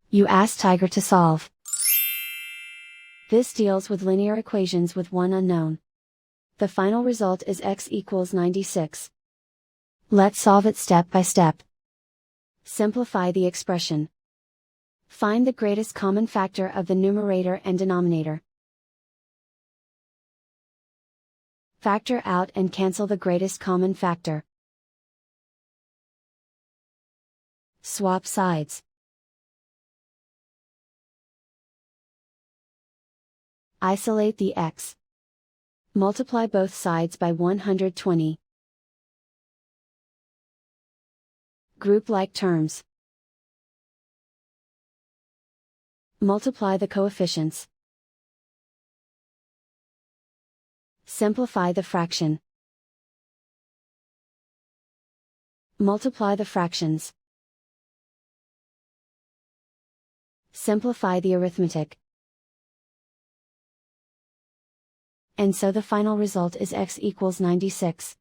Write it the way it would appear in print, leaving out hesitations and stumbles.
You ask Tiger to solve. This deals with linear equations with one unknown. The final result is x equals 96. Let's solve it step by step. Simplify the expression. Find the greatest common factor of the numerator and denominator. Factor out and cancel the greatest common factor. Swap sides. Isolate the x. Multiply both sides by 120. Group like terms. Multiply the coefficients. Simplify the fraction. Multiply the fractions. Simplify the arithmetic. And so the final result is x equals 96.